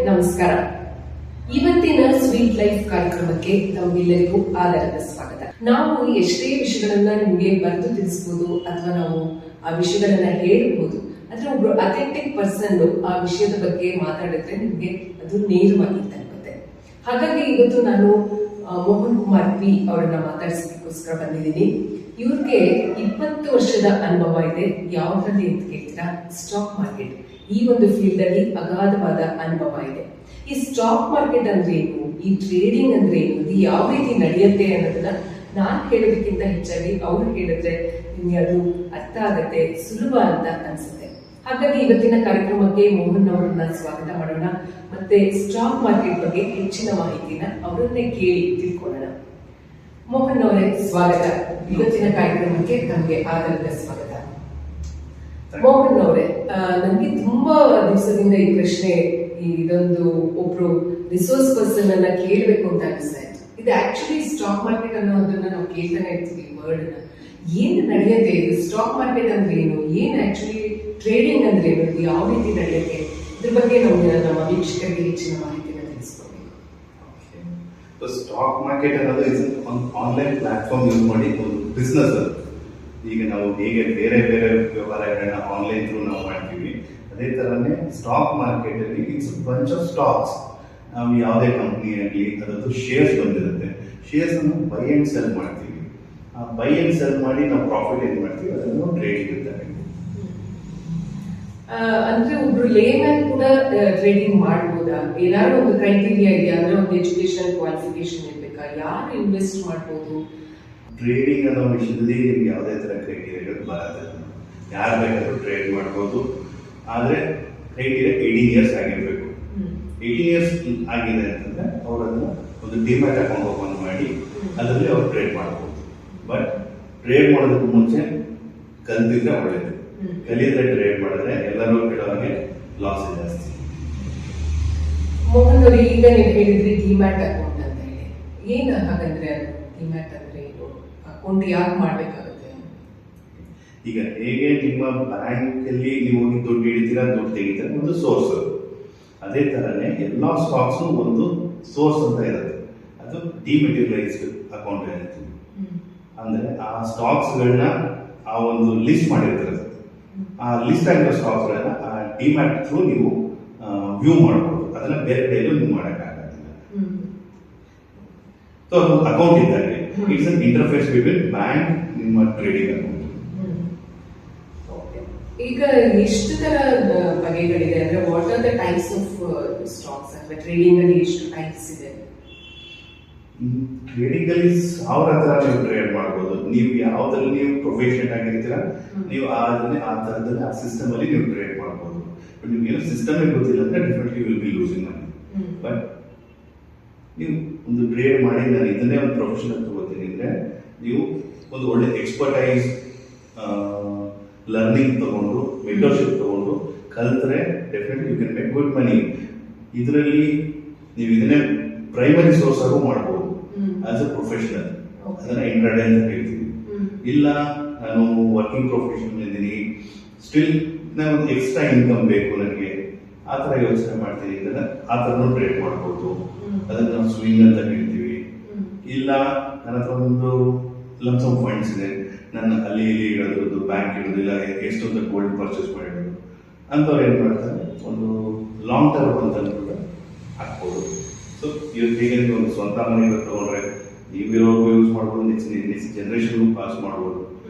ನಮಸ್ಕಾರ. ಇವತ್ತಿನ sweet life ಕಾರ್ಯಕ್ರಮಕ್ಕೆ ತಮಗೆಲ್ಲರಿಗೂ ಆಧಾರದ ಸ್ವಾಗತ. ನಾವು ಎಷ್ಟೇ ವಿಷಯಗಳನ್ನ ನಿಮ್ಗೆ ಬರೆದು ತಿಳಿಸಬಹುದು ಅಥವಾ ನಾವು ಆ ವಿಷಯಗಳನ್ನ ಹೇಳ್ಬಹುದು, ಆದ್ರೆ ಒಬ್ರು ಅಥೆಂಟಿಕ್ ಪರ್ಸನ್ ಆ ವಿಷಯದ ಬಗ್ಗೆ ಮಾತಾಡಿದ್ರೆ ನಿಮ್ಗೆ ಅದು ನೇರವಾಗಿ ತಲುಪುತ್ತೆ. ಹಾಗಾಗಿ ಇವತ್ತು ನಾನು ಮೋಹನ್ ಕುಮಾರ್ ಪಿ ಅವರನ್ನ ಮಾತಾಡಿಸೋದಕ್ಕೋಸ್ಕರ ಬಂದಿದ್ದೀನಿ. ಇವ್ರಿಗೆ 20 ವರ್ಷದ ಅನುಭವ ಇದೆ. ಯಾವ್ದ್ರಲ್ಲಿ ಅಂತ ಕೇಳ್ತೀರಾ? ಸ್ಟಾಕ್ ಮಾರ್ಕೆಟ್, ಈ ಒಂದು ಫೀಲ್ಡ್ ಅಲ್ಲಿ ಅಗಾಧವಾದ ಅನುಭವ ಇದೆ. ಈ ಸ್ಟಾಕ್ ಮಾರ್ಕೆಟ್ ಅಂದ್ರೆ ಏನು, ಈ ಟ್ರೇಡಿಂಗ್ ಅಂದ್ರೆ ಏನು, ಇದು ಯಾವ ರೀತಿ ನಡೆಯುತ್ತೆ ಅನ್ನೋದನ್ನ ನಾನ್ ಹೇಳೋದಕ್ಕಿಂತ ಹೆಚ್ಚಾಗಿ ಅವ್ರು ಹೇಳಿದ್ರೆ ನಿಮ್ಗೆ ಅದು ಅರ್ಥ ಆಗತ್ತೆ, ಸುಲಭ ಅಂತ ಅನ್ಸುತ್ತೆ. ಹಾಗಾಗಿ ಇವತ್ತಿನ ಕಾರ್ಯಕ್ರಮಕ್ಕೆ ಮೋಹನ್ ಅವರನ್ನ ಸ್ವಾಗತ ಮಾಡೋಣ. ಮತ್ತೆ ಸ್ಟಾಕ್ ಮಾರ್ಕೆಟ್ ಬಗ್ಗೆ ಹೆಚ್ಚಿನ ಮಾಹಿತಿನ ಅವರನ್ನೇ ಕೇಳಿ ತಿಳ್ಕೊಳ್ಳೋಣ. ಮೋಹನ್ ಅವರೇ, ಸ್ವಾಗತ. ಇವತ್ತಿನ ಕಾರ್ಯಕ್ರಮಕ್ಕೆ ತಮಗೆ ಆಧಾರದ ಸ್ವಾಗತ. ಮೋಹನ್ ಅವರೇ, ನನ್ಗೆ ತುಂಬಾ ದಿವಸದಿಂದ ಈ ಪ್ರಶ್ನೆ, ಇದೊಂದು ಒಬ್ರು ರಿಸೋರ್ಸ್ ಪರ್ಸನ್ ಅನ್ನ ಕೇಳಬೇಕು ಅಂತ ಅನಿಸ್ತಾ ಇತ್ತು. ಇದು ಆಕ್ಚುಲಿ ಸ್ಟಾಕ್ ಮಾರ್ಕೆಟ್ ಅನ್ನೋದನ್ನ ನಾವು ಕೇಳ್ತಾನೆ ಇರ್ತೀವಿ ವರ್ಡ್ ನ. ಏನ್ ನಡೆಯುತ್ತೆ ಇದು? ಸ್ಟಾಕ್ ಮಾರ್ಕೆಟ್ ಅಂದ್ರೆ ಏನು, ಏನ್ ಆಕ್ಚುಲಿ ಟ್ರೇಡಿಂಗ್ ಅಂದ್ರೆ ಏನು, ಯಾವ ರೀತಿ ನಡೆಯುತ್ತೆ, ಇದ್ರ ಬಗ್ಗೆ ನಮ್ಗೆ ನಮ್ಮ ವೀಕ್ಷಕರಿಗೆ ಹೆಚ್ಚಿನ ಮಾಹಿತಿನ ತಿಳಿಸ್ಕೊಡ್ಬೇಕು. ಸ್ಟಾಕ್ ಮಾರ್ಕೆಟ್ ಅನ್ನೋದು ಒಂದು ಆನ್ಲೈನ್ ಪ್ಲಾಟ್ಫಾರ್ಮ್ ಯೂಸ್ ಮಾಡಿ ಒಂದು ಬಿಸ್ನೆಸ್ ಅದು. ಈಗ ನಾವು ಹೇಗೆ ಬೇರೆ ಬೇರೆ ವ್ಯವಹಾರಗಳನ್ನ ಆನ್ಲೈನ್ ಥ್ರೂ ನಾವು ಮಾಡ್ತೀವಿ, ಅದೇ ತರನೇ ಸ್ಟಾಕ್ ಮಾರ್ಕೆಟ್ ಅಲ್ಲಿ ಇಟ್ಸ್ ಬಂಚ್ ಆಫ್ ಸ್ಟಾಕ್ಸ್. ನಾವು ಯಾವುದೇ ಕಂಪ್ನಿ ಆಗಲಿ ಅದರದ್ದು ಶೇರ್ಸ್ ಬಂದಿರುತ್ತೆ, ಶೇರ್ಸ್ ಅನ್ನು ಬೈ ಅಂಡ್ ಸೆಲ್ ಮಾಡ್ತೀವಿ. ಆ ಬೈ ಅಂಡ್ ಸೆಲ್ ಮಾಡಿ ನಾವು ಪ್ರಾಫಿಟ್ ಏನ್ ಮಾಡ್ತೀವಿ ಅದನ್ನು ಟ್ರೇಡಿಂಗ್ ಇರ್ತಾರೆ. ಅಂದ್ರೆ ಒಬ್ರು ಲೇಮನ್ ಕೂಡ ಟ್ರೇಡಿಂಗ್ ಮಾಡ್ಬೋದಾ? ಏನಾದ್ರು ಒಂದು ಕ್ರೈಟೀರಿಯಾ ಇದೆಯಾ? ಅಂದ್ರೆ ಒಂದು ಎಜುಕೇಶನ್ ಕ್ವಾಲಿಫಿಕೇಶನ್ ಇರ್ಬೇಕಾ? ಯಾರು ಇನ್ವೆಸ್ಟ್ ಮಾಡ್ಬೋದು? ಟ್ರೇಡಿಂಗ್ ಅನ್ನೋ ವಿಷಯದಲ್ಲಿ ನಿಮ್ಗೆ ಯಾವುದೇ ತರ ಕ್ರೈಟೀರಿಯಾಗಳು ಬರೋದಿಲ್ಲ. ಯಾರು ಬೇಕಾದ್ರೂ ಟ್ರೇಡ್ ಮಾಡ್ಬೋದು. ಆದ್ರೆ ಕ್ರೈಟೀರಿಯಾ 18 ಇಯರ್ಸ್ ಆಗಿರ್ಬೇಕು. 18 ಇಯರ್ಸ್ ಆಗಿದೆ ಅಂತಂದ್ರೆ ಅವರನ್ನು ಒಂದು ಡಿಮ್ಯಾಟ್ ಅಕೌಂಟ್ ಓಪನ್ ಮಾಡಿ ಅದರಲ್ಲಿ ಅವ್ರು ಟ್ರೇಡ್ ಮಾಡ್ಬೋದು. ಬಟ್ ಟ್ರೇಡ್ ಮಾಡೋದಕ್ಕೂ ಮುಂಚೆ ಕಲ್ತಿದ್ರೆ ಒಳ್ಳೇದು. ಕಲಿಯದ್ರೆ ಟ್ರೇಡ್ ಮಾಡಿದ್ರೆ ಎಲ್ಲರೂ ಬಿಡೋವಾಗೆ ಲಾಸ್ ಜಾಸ್ತಿ. ಮೋಹನ್ ಅವರು, ಈಗ ನೀವು ಹೇಳಿದ್ರಿ ಡಿಮ್ಯಾಟ್ ಅಕೌಂಟ್ ಅಂತ ಹೇಳಿ. ಏನ್ ಹಾಗಂದ್ರೆ ಡಿಮ್ಯಾಟ್ ಅಂದ್ರೆ ಏನು? ಅಕೌಂಟ್ ಯಾಕೆ ಮಾಡ್ಬೇಕಾಗುತ್ತೆ? ಈಗ ಹೇಗೆ ನಿಮ್ಮ ಬ್ಯಾಂಕ್ ಅಲ್ಲಿ ನೀವು ಹೋಗಿ ದುಡ್ಡು ಹಿಡಿತೀರಾ, ದುಡ್ಡು ತೆಗಿತೀರಾ, ಒಂದು ಸೋರ್ಸ್. ಅದೇ ತರನೇ ಎಲ್ಲಾ ಸ್ಟಾಕ್ಸ್ ಒಂದು ಸೋರ್ಸ್ ಅಂತ ಇರುತ್ತೆ. ಅದು ಡಿಮೆಟೀರಿಯಲೈಸ್ಡ್ ಅಕೌಂಟ್ ಹೇಳ್ತೀವಿ. ಅಂದ್ರೆ ಆ ಸ್ಟಾಕ್ಸ್ ಗಳನ್ನ ಆ ಒಂದು ಲಿಸ್ಟ್ ಮಾಡಿರ್ತಾರೆ. ಆ ಲಿಸ್ಟ್ ಆಗಿರೋ ಸ್ಟಾಕ್ಸ್ ಗಳನ್ನ ಆ ಡಿಮ್ಯಾಟ್ ಥ್ರೂ ನೀವು ವ್ಯೂ ಮಾಡಬಹುದು. ಅದನ್ನ ಬೇರೆ ಕಡೆಯಲ್ಲೂ ನೀವು ಮಾಡೋಕ್ಕಾಗಲ್ಲ. ಸೊ ಅದು ಅಕೌಂಟ್ ಇದ್ದಾಗ it's an interface between bank ನಿಮ್ಮ ಟ್ರೇಡಿಂಗ್ ಅಕೌಂಟ್. ಈಗ ಎಷ್ಟು ತರ ಬಗೆಗಳಿದೆ? ಅಂದ್ರೆ what are the types of stocks ಅಥವಾ ಟ್ರೇಡಿಂಗ್ ಅಲ್ಲಿ ಎಷ್ಟು ಟೈಪ್ಸ್ ಇದೆ? ಟ್ರೇಡಿಂಗ್ ಅಲ್ಲಿ 1000 ತರ ನೀವು ಟ್ರೇಡ್ ಮಾಡಬಹುದು. ನೀವು ಯಾವ್ದ್ರಲ್ಲಿ ನೀವು ಪ್ರೊಫೆಷನಲ್ ಆಗಿರ್ತೀರಾ, ನೀವು ಆ ತರದಲ್ಲಿ ಆ ಸಿಸ್ಟಮ್ ಅಲ್ಲಿ ನೀವು ಟ್ರೇಡ್ ಮಾಡಬಹುದು. ಬಟ್ ನಿಮ್ಗೆ ಏನೋ ಸಿಸ್ಟಮ್ ಗೊತ್ತಿಲ್ಲ ಅಂದ್ರೆ definitely will be losing money. But ನೀವು ಒಂದು ಟ್ರೇಡ್ ಮಾಡಿ ನಾನು ಇದನ್ನೇ ಒಂದು ಪ್ರೊಫೆಷನಲ್ ತಗೋತೀನಿ ಅಂದ್ರೆ ನೀವು ಒಂದು ಒಳ್ಳೆ ಎಕ್ಸ್ಪರ್ಟೈಸ್ ಲರ್ನಿಂಗ್ ತಗೊಂಡು ಮೆಂಟರ್ಶಿಪ್ ತಗೊಂಡು ಕಲ್ತ್ರೆ definitely you can make good money. ಇದರಲ್ಲಿ ನೀವು ಇದನ್ನೇ ಪ್ರೈಮರಿ ಸೋರ್ಸ್ ಆಗೂ ಮಾಡಬಹುದು ಆಸ್ ಅ ಪ್ರೊಫೆಷನಲ್. ಅದನ್ನ ಇಂಟ್ರಾಡೇ ಅಂತ ಹೇಳ್ತೀವಿ. ಇಲ್ಲ ನಾನು ವರ್ಕಿಂಗ್ ಪ್ರೊಫೆಷನಲ್ ಇದ್ದೀನಿ, ಸ್ಟಿಲ್ ನಾನು ಒಂದು ಎಕ್ಸ್ಟ್ರಾ ಇನ್ಕಮ್ ಬೇಕು ನನಗೆ, ಆ ತರ ಯೋಚನೆ ಮಾಡ್ತೀನಿ ಅಂದ್ರೆ ಆ ತರನು ಟ್ರೇಡ್ ಮಾಡಬಹುದು. ಅದನ್ನ ನಾವು ಸ್ವಿಂಗ್ ಅಂತ ಹೇಳ್ತೀವಿ. ಇಲ್ಲ ನನ್ನ ಹತ್ರ ಒಂದು ಲಂಸಮ್ ಫಂಡ್ಸ್ ಇದೆ, ನನ್ನ ಅಲ್ಲಿ ಇಲ್ಲಿ ಇಡೋದು, ಬ್ಯಾಂಕ್ ಇಡೋದು, ಇಲ್ಲ ಎಷ್ಟೊಂದು ಗೋಲ್ಡ್ ಪರ್ಚೇಸ್ ಮಾಡಿಡೋದು ಅಂತವ್ರು ಏನ್ ಮಾಡ್ತಾರೆ, ಒಂದು ಲಾಂಗ್ ಟರ್ಮ್ ಅಂತ ಕೂಡ ಹಾಕ್ಬೋದು. ಸೊ ಇವತ್ತು ಹೇಗೆ ನೀವು ಒಂದು ಸ್ವಂತ ಮನೆ ತಗೊಂಡ್ರೆ ನೀವಿರೋರ್ಗು ಯೂಸ್ ಮಾಡ್ಬೋದು, ನೆಕ್ಸ್ಟ್ ಜನರೇಷನ್ಗೂ ಪಾಸ್ ಮಾಡ್ಬೋದು.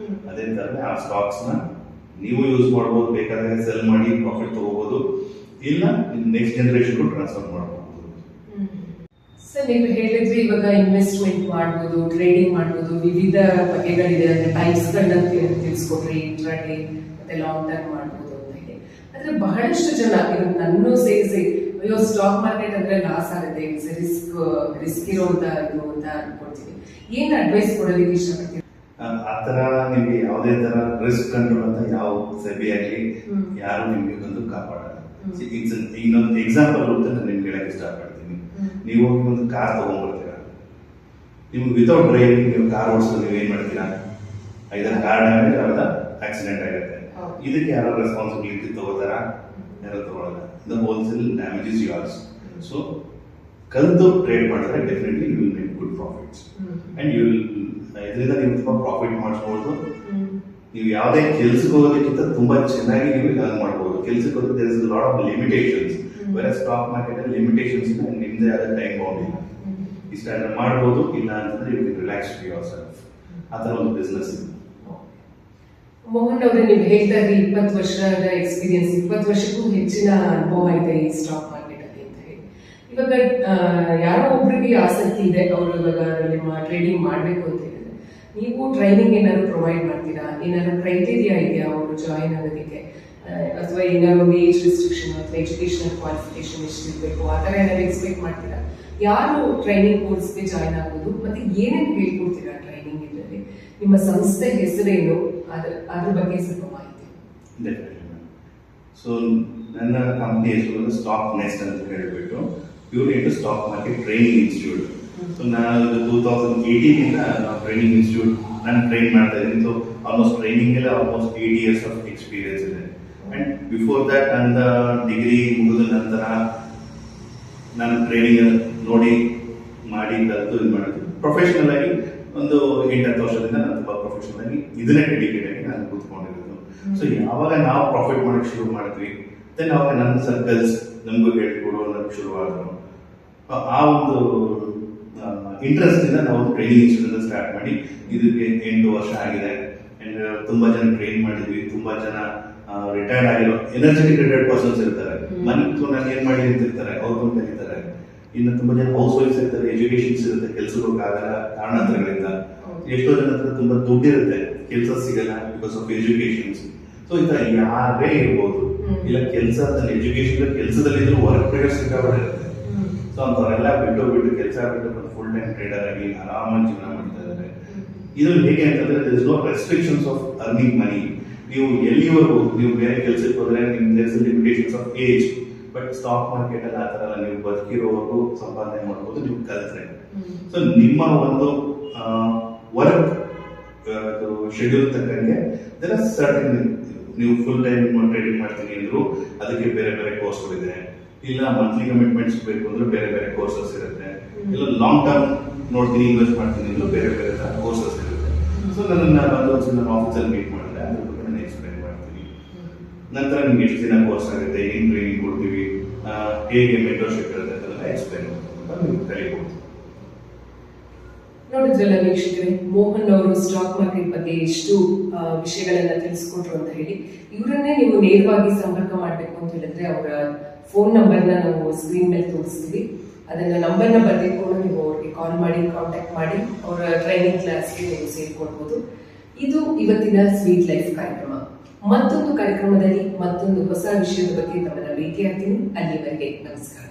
ಅದೇ ತರ ಆ ಸ್ಟಾಕ್ಸ್ ನ ನೀವು ಯೂಸ್ ಮಾಡ್ಬೋದು, ಬೇಕಾದ್ರೆ ಸೆಲ್ ಮಾಡಿ ಪ್ರಾಫಿಟ್ ತಗೋಬಹುದು, ಇಲ್ಲ ನೆಕ್ಸ್ಟ್ ಜನರೇಷನ್ಗೂ ಟ್ರಾನ್ಸ್ಫರ್ ಮಾಡಬಹುದು. ಸರ್, ನೀವು ಹೇಳಿದ್ರಿ ಇವಾಗ ಇನ್ವೆಸ್ಟ್ಮೆಂಟ್ ಮಾಡ್ಬೋದು, ಟ್ರೇಡಿಂಗ್ ಮಾಡ್ಬೋದು, ವಿವಿಧ ಬಗೆಗಳಿದೆ, ಅಂದ್ರೆ ಟೈಪ್ಸ್ ಗಳನ್ನ ತಿಳಿಸ್ಕೊಟ್ರಿ. ಇಂಟ್ರಾಡೇ ಮತ್ತೆ ಲಾಂಗ್ ಟರ್ಮ್ ಮಾಡ್ಬೋದು ಅಂತ ಹೇಳಿ. ಆದ್ರೆ ಬಹಳಷ್ಟು ಜನ ನನ್ನೂ ಸೇರಿಸಿ, ಅಯ್ಯೋ ಸ್ಟಾಕ್ ಮಾರ್ಕೆಟ್ ಅಂದ್ರೆ ಲಾಸ್ ಆಗುತ್ತೆ, ಇಟ್ಸ್ ರಿಸ್ಕ್ ಇರುವಂತ ಇದು ಅಂತ ಅನ್ಕೊಳ್ತೀವಿ. ಏನ್ ಅಡ್ವೈಸ್ ಕೊಡೋದಕ್ಕೆ ಇಷ್ಟಪಡ್ತೀವಿ? ಆ ತರ ನಿಮ್ಗೆ ಯಾವುದೇ ತರ ರಿಸ್ಕ್ ಕಂಟ್ರೋಲ್ ಅಂತ ಯಾವ ಸೆಬಿ ಆಗಲಿ ಯಾರು ನಿಮ್ಗೆ ಬಂದು ಕಾಪಾಡಲ್ಲ. ಇನ್ನೊಂದು ಎಕ್ಸಾಂಪಲ್ ಅಂತ ನಾನು ನಿಮ್ಗೆ ಹೇಳಕ್ ಇಷ್ಟಪಡ್ತೀನಿ. ನೀವು ಹೋಗಿ ಒಂದು ಕಾರ್ ತಗೊಂಡ್ಬರ್ತೀರಾ, ನಿಮ್ಗೆ ವಿತೌಟ್ ಡ್ರೈವಿಂಗ್ ನೀವು ಕಾರ್ ಓಡಿಸೋದು ನೀವು ಏನ್ ಮಾಡ್ತೀರಾ? ಐದರ ಕಾರ್ ಡ್ಯಾಮೇಜ್ ಆದ ಆಕ್ಸಿಡೆಂಟ್ ಆಗುತ್ತೆ. ಇದಕ್ಕೆ ಯಾರೋ ರೆಸ್ಪಾನ್ಸಿಬಿಲಿಟಿ ತಗೋತಾರ? ಯಾರೋ ತಗೊಳ್ಳಲ್ಲ. The wholesale damage is yours. So ಕಲ್ತು ಟ್ರೇಡ್ ಮಾಡಿದ್ರೆ definitely you will make good profits and you will ಇದರಿಂದ ನೀವು ತುಂಬಾ ಪ್ರಾಫಿಟ್ ಮಾಡಿಸ್ಬೋದು. ನೀವು ಯಾವುದೇ ಕೆಲ್ಸಕ್ಕೆ ಹೋಗೋದಕ್ಕಿಂತ ತುಂಬಾ ಚೆನ್ನಾಗಿ ನೀವು ಲರ್ನ್ ಮಾಡ್ಬೋದು. ಕೆಲ್ಸಕ್ಕೆ ಹೋದ್ರೆ there is lot of limitations, ಬೇರೆ ಸ್ಟಾಕ್ ಮಾರ್ಕೆಟ್ ಅಲ್ಲಿ ಲಿಮಿಟೇಷನ್ಸ್ ನಿಮ್ದೇ ಆದ ಟೈಮ್ ಬೌಂಡ್ ಇಲ್ಲ. ಇಷ್ಟ ಮಾಡ್ಬೋದು, ಇಲ್ಲ ಅಂತಂದ್ರೆ you can relax to yourself. ಆ ಥರ ಒಂದು ಬಿಸ್ನೆಸ್ ಇದೆ. ಮೋಹನ್ ಅವರೇ, ನೀವು ಹೇಳ್ತಾ ಇದ್ರಿ 20 ವರ್ಷದ ಎಕ್ಸ್ಪೀರಿಯನ್ಸ್, 20 ವರ್ಷಕ್ಕೂ ಹೆಚ್ಚಿನ ಅನುಭವ ಇದೆ ಈ ಸ್ಟಾಕ್ ಮಾರ್ಕೆಟ್ ಅಲ್ಲಿ ಅಂತ ಹೇಳಿ. ಇವಾಗ ಯಾರೋ ಒಬ್ಬರಿಗೆ ಆಸಕ್ತಿ ಇದೆ, ಅವರು ಇವಾಗ ನಿಮ್ಮ ಟ್ರೇಡಿಂಗ್ ಮಾಡಬೇಕು ಅಂತ ಹೇಳಿದ್ರೆ ನೀವು ಟ್ರೈನಿಂಗ್ ಏನಾದ್ರು ಪ್ರೊವೈಡ್ ಮಾಡ್ತೀರಾ? ಏನಾದ್ರು ಕ್ರೈಟೀರಿಯಾ ಇದೆಯಾ ಅವರು ಜಾಯಿನ್ ಆಗೋದಕ್ಕೆ? ಅಥವಾ ಏನಾದ್ರು ಒಂದು ಏಜ್ ರಿಸ್ಟ್ರಿಕ್ಷನ್ ಅಥವಾ ಎಜುಕೇಶನಲ್ ಕ್ವಾಲಿಫಿಕೇಶನ್ ಎಷ್ಟಿರಬೇಕು, ಆ ಥರ ಏನಾದ್ರು ಎಕ್ಸ್ಪೆಕ್ಟ್ ಮಾಡ್ತೀರಾ? ಯಾರು ಟ್ರೈನಿಂಗ್ ಕೋರ್ಸ್ಗೆ ಜಾಯಿನ್ ಆಗೋದು ಮತ್ತೆ ಏನೇನು ಹೇಳ್ಕೊಡ್ತೀರಾ ಟ್ರೈನಿಂಗ್ ಇದರಲ್ಲಿ? ನಿಮ್ಮ ಸಂಸ್ಥೆ ಹೆಸರೇನು, ಅದ್ರ ಬಗ್ಗೆ ಸ್ವಲ್ಪ ಮಾಹಿತಿ. ಸೊ ನನ್ನ ಕಂಪ್ನಿ ಹೆಸರು ಸ್ಟಾಕ್ ನೆಸ್ಟ್ ಅಂತ ಹೇಳಿಬಿಟ್ಟು pure stock market training institute. So ನಾನು 2018 ಇಂದ ಟ್ರೈನಿಂಗ್ ಇನ್ಸ್ಟಿಟ್ಯೂಟ್ ನಾನು ಟ್ರೈನ್ ಮಾಡ್ತಾ ಇದ್ದೀನಿ. ಸೊ ಆಲ್ಮೋಸ್ಟ್ ಟ್ರೈನಿಂಗ್ ಎಲ್ಲ ಆಲ್ಮೋಸ್ಟ್ 8 years ಆಫ್ ಎಕ್ಸ್ಪೀರಿಯನ್ಸ್ ಇದೆ. ಅಂಡ್ ಬಿಫೋರ್ ದಟ್ ನನ್ನ ಡಿಗ್ರಿ ಮುಗಿದ ನಂತರ ನಾನು ಟ್ರೈನಿಂಗ್ ನೋಡಿ ಮಾಡಿ ಕಲಿತು ಇದು ಮಾಡೋದು. ಪ್ರೊಫೆಷನಲ್ ಆಗಿ ಒಂದು 8-10 ವರ್ಷದಿಂದ ನಾನು ತುಂಬಾ ಪ್ರೊಫೆಷನಲ್ ಆಗಿ ಇದನ್ನೇ ಡೆಡಿಕೇಟ್ ಆಗಿ ನಾನು ಕೂತ್ಕೊಂಡಿರೋದು. ಸೊ ಯಾವಾಗ ನಾವು ಪ್ರಾಫಿಟ್ ಮಾಡಕ್ಕೆ ಶುರು ಮಾಡಿದ್ವಿ, ದೆನ್ ಅವಾಗ ನನ್ನ ಸರ್ಕಲ್ಸ್ ನಮಗೂ ಹೇಳ್ಕೊಡೋ ನನಗೆ ಶುರುವಾದರು. ಆ ಒಂದು ಇಂಟ್ರೆಸ್ಟ್ ಇಂದ ನಾವು ಟ್ರೈನಿಂಗ್ ಇನ್ಸ್ಟಿಟ್ಯೂಟ್ ಸ್ಟಾರ್ಟ್ ಮಾಡಿ ಇದಕ್ಕೆ 8 ವರ್ಷ ಆಗಿದೆ. ಅಂಡ್ ತುಂಬಾ ಜನ ಟ್ರೈನ್ ಮಾಡಿದ್ವಿ. ತುಂಬಾ ಜನ ರಿಟೈರ್ಡ್ ಆಗಿರೋ ಎನರ್ಜೆಟಿಕ್ ರಿಟೈರ್ಡ್ ಪರ್ಸನ್ಸ್ ಇರ್ತಾರೆ. ಮನೆ ನಾನು ಏನ್ ಮಾಡಿ ಅಂತ ಇರ್ತಾರೆ, ಅವ್ರು ಕಲಿತಾರೆ. ಇನ್ನು ತುಂಬಾ ಜನ ಹೌಸ್ ವೈಫ್ಸ್ ಇರ್ತಾರೆ, ಎಜುಕೇಶನ್ಸ್ ಇರುತ್ತೆ, ಕೆಲಸಕ್ಕಾಗಲ್ಲ ಕಾರಣಾಂತರಗಳಿಂದ. ಎಷ್ಟೋ ಜನ ಹತ್ರ ತುಂಬಾ ದುಡ್ಡಿರುತ್ತೆ, ಕೆಲಸ ಸಿಗಲ್ಲ ಬಿಕಾಸ್ ಆಫ್ ಎಜುಕೇಶನ್ಸ್. ಸೊ ಈ ತರ ಯಾರೇ ಇರ್ಬೋದು, ಇಲ್ಲ ಎಜುಕೇಶನ್ ಕೆಲಸದಲ್ಲಿ ವರ್ಕ್ ಪ್ರೆಷರ್ ಸಿಕ್ಕಾಬಿಟ್ಟಿರುತ್ತೆ. ಸೊ ಅಂತವರೆಲ್ಲ ಬಿಟ್ಟು ಕೆಲಸ ಬಿಟ್ಟು ಫುಲ್ ಟೈಮ್ ಟ್ರೇಡರ್ ಆಗಿ ಆರಾಮಾಗಿ ಜೀವನ ಮಾಡ್ತಾ ಇದ್ದಾರೆ. ಇದ್ರಲ್ಲಿ ಹೇಗೆ ಅಂತಂದ್ರೆ there is no restrictions of earning money. ನೀವು ಎಲ್ಲಿವರೆಗೂ ನೀವು ಬೇರೆ ಕೆಲಸಕ್ಕೆ ಹೋದ್ರೆ ನಿಮ್ಗೆ limitations of age. But stock market ಅಲ್ಲಿ ಆ ತರ ಅಲ್ಲ, ನೀವು ಬದುಕಿರೋವರೆಗೂ ಸಂಪಾದನೆ ಮಾಡ್ಬೋದು ನೀವು ಕಲಿತ್ರೆ. ಸೊ ನಿಮ್ಮ ಒಂದು ವರ್ಕ್ ಶೆಡ್ಯೂಲ್ ತಕ್ಕಂಗೆ ಸರ್ಟನ್ ನೀವು ಫುಲ್ ಟೈಮ್ ಟ್ರೇಡಿಂಗ್ ಮಾಡ್ತೀನಿ ಅಂದ್ರು ಅದಕ್ಕೆ ಬೇರೆ ಬೇರೆ ಕೋರ್ಸ್ಗಳಿದೆ. ಇಲ್ಲ ಮಂತ್ಲಿ ಕಮಿಟ್ಮೆಂಟ್ಸ್ ಬೇಕು ಅಂದ್ರೆ ಬೇರೆ ಬೇರೆ ಕೋರ್ಸಸ್ ಇರುತ್ತೆ. ಇಲ್ಲ ಲಾಂಗ್ ಟರ್ಮ್ ನೋಡ್ತೀನಿ ಇನ್ವೆಸ್ಟ್ ಮಾಡ್ತೀನಿ ಅಂದ್ರೂ ಬೇರೆ ಬೇರೆ ತರ ಕೋರ್ಸಸ್ ಇರುತ್ತೆ. ಸೊ ನನ್ನ ಬಂದು ಒಂದ್ಸಲ ನನ್ನ ಆಫೀಸಲ್ಲಿ ಮೀಟ್ ಮಾಡಿದ್ರೆ ಅದ್ರ ಬಗ್ಗೆ ನಾನು ಎಕ್ಸ್ಪ್ಲೈನ್ ಮಾಡ್ತೀನಿ. ನಂತರ ನಿಮ್ಗೆ ಎಷ್ಟು ದಿನ ಕೋರ್ಸ್ ಆಗುತ್ತೆ, ಏನ್ ಟ್ರೈನಿಂಗ್ ಕೊಡ್ತೀವಿ, ಹೇಗೆ ಮೆಂಟರ್ಶಿಪ್ ಇರುತ್ತೆ ಅದೆಲ್ಲ ಎಕ್ಸ್ಪ್ಲೈನ್ ಮಾಡ್ಕೊಂಡು ನೀವು ಕಲಿಬಹುದು. ನೋಡಿದ್ರಲ್ಲ ವೀಕ್ಷಕರೇ, ಮೋಹನ್ ಅವರು ಸ್ಟಾಕ್ ಮಾರ್ಕೆಟ್ ಬಗ್ಗೆ ಎಷ್ಟು ವಿಷಯಗಳನ್ನ ತಿಳಿಸ್ಕೊಟ್ರು ಅಂತ ಹೇಳಿ. ಇವರನ್ನೇ ನೀವು ನೇರವಾಗಿ ಸಂಪರ್ಕ ಮಾಡಬೇಕು ಅಂತ ಹೇಳಿದ್ರೆ ಅವರ ಫೋನ್ ನಂಬರ್ನ ನಾವು ಸ್ಕ್ರೀನ್ ಮೇಲೆ ತೋರಿಸ್ತೀವಿ. ಅದನ್ನ ನಂಬರ್ನ ಬರೆದಿಟ್ಕೊಂಡು ನೀವು ಅವ್ರಿಗೆ ಕಾಲ್ ಮಾಡಿ ಕಾಂಟ್ಯಾಕ್ಟ್ ಮಾಡಿ ಅವರ ಟ್ರೈನಿಂಗ್ ಕ್ಲಾಸ್ಗೆ ನೀವು ಸೇರ್ಕೊಳ್ಬಹುದು. ಇದು ಇವತ್ತಿನ ಸ್ವೀಟ್ ಲೈಫ್ ಕಾರ್ಯಕ್ರಮ. ಮತ್ತೊಂದು ಕಾರ್ಯಕ್ರಮದಲ್ಲಿ ಮತ್ತೊಂದು ಹೊಸ ವಿಷಯದ ಬಗ್ಗೆ ತಮ್ಮನ್ನ ಭೇಟಿಯಾಗ್ತೀನಿ. ಅಲ್ಲಿವರೆಗೆ ನಮಸ್ಕಾರ.